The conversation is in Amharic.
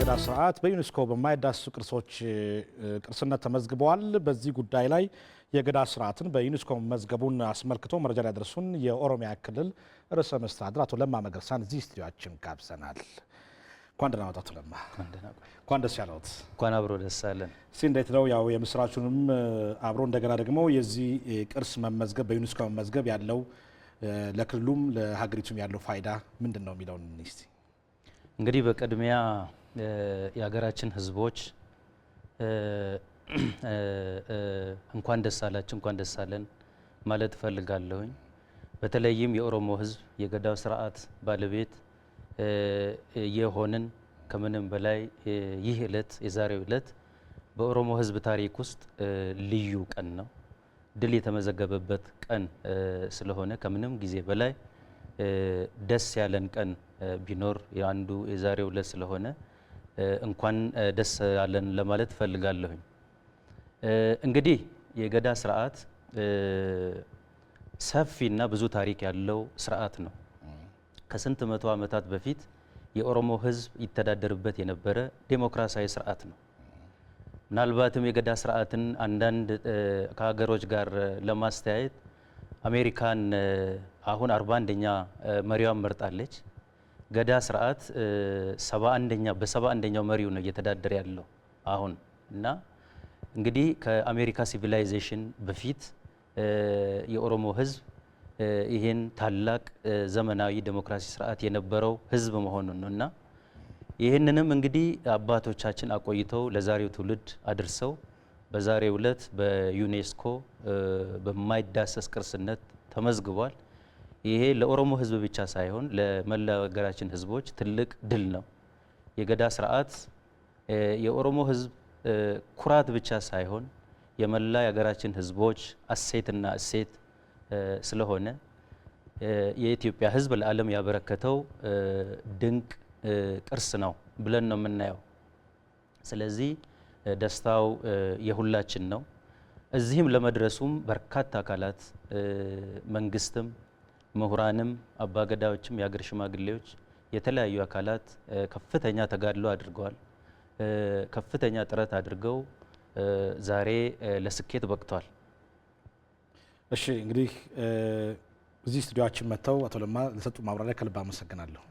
የገዳ ስርዓት በዩኔስኮ በማይዳሰሱ ቅርሶች ቅርስነት ተመዝግበዋል። በዚህ ጉዳይ ላይ የገዳ ስርዓትን በዩኔስኮ መዝገቡን አስመልክቶ መረጃ ያደረሱን የኦሮሚያ ክልል ርዕሰ መስተዳድር አቶ ለማ መገርሳን እዚህ ስቱዲዮአችን ጋብዘናል። እንኳን ደህና መጡ አቶ ለማ። እንኳን ደስ ያለዎት። እንኳን አብሮ ደስ አለን። እስኪ እንዴት ነው ያው የምስራቹንም አብሮ እንደገና ደግሞ የዚህ ቅርስ መመዝገብ በዩኔስኮ መመዝገብ ያለው ለክልሉም ለሀገሪቱም ያለው ፋይዳ ምንድን ነው የሚለውን እስቲ። እንግዲህ በቅድሚያ የሀገራችን ህዝቦች እንኳን ደስ አላችሁ እንኳን ደስ አለን ማለት እፈልጋለሁኝ። በተለይም የኦሮሞ ህዝብ የገዳው ስርዓት ባለቤት የሆንን ከምንም በላይ ይህ ዕለት የዛሬው ዕለት በኦሮሞ ህዝብ ታሪክ ውስጥ ልዩ ቀን ነው። ድል የተመዘገበበት ቀን ስለሆነ ከምንም ጊዜ በላይ ደስ ያለን ቀን ቢኖር ያንዱ የዛሬው ዕለት ስለሆነ እንኳን ደስ ያለን ለማለት እፈልጋለሁኝ። እንግዲህ የገዳ ስርዓት ሰፊና ብዙ ታሪክ ያለው ስርዓት ነው። ከስንት መቶ ዓመታት በፊት የኦሮሞ ህዝብ ይተዳደርበት የነበረ ዴሞክራሲያዊ ስርዓት ነው። ምናልባትም የገዳ ስርዓትን አንዳንድ ከሀገሮች ጋር ለማስተያየት አሜሪካን አሁን 41ኛ መሪዋን መርጣለች። ገዳ ስርዓት 71ኛው መሪው ነው እየተዳደረ ያለው አሁን እና እንግዲህ ከአሜሪካ ሲቪላይዜሽን በፊት የኦሮሞ ህዝብ ይሄን ታላቅ ዘመናዊ ዴሞክራሲ ስርዓት የነበረው ህዝብ መሆኑን ነውና ይህንንም እንግዲህ አባቶቻችን አቆይተው ለዛሬው ትውልድ አድርሰው በዛሬው ዕለት በዩኔስኮ በማይዳሰስ ቅርስነት ተመዝግቧል። ይሄ ለኦሮሞ ህዝብ ብቻ ሳይሆን ለመላው ሀገራችን ህዝቦች ትልቅ ድል ነው። የገዳ ስርዓት የኦሮሞ ህዝብ ኩራት ብቻ ሳይሆን የመላ የሀገራችን ህዝቦች አሴትና እሴት ስለሆነ የኢትዮጵያ ህዝብ ለዓለም ያበረከተው ድንቅ ቅርስ ነው ብለን ነው የምናየው። ስለዚህ ደስታው የሁላችን ነው። እዚህም ለመድረሱም በርካታ አካላት መንግስትም፣ ምሁራንም፣ አባገዳዎችም፣ የሀገር ሽማግሌዎች፣ የተለያዩ አካላት ከፍተኛ ተጋድሎ አድርገዋል። ከፍተኛ ጥረት አድርገው ዛሬ ለስኬት በቅቷል። እሺ እንግዲህ እዚህ ስቱዲዮአችን መጥተው አቶ ለማ ለሰጡ ማብራሪያ ከልብ አመሰግናለሁ።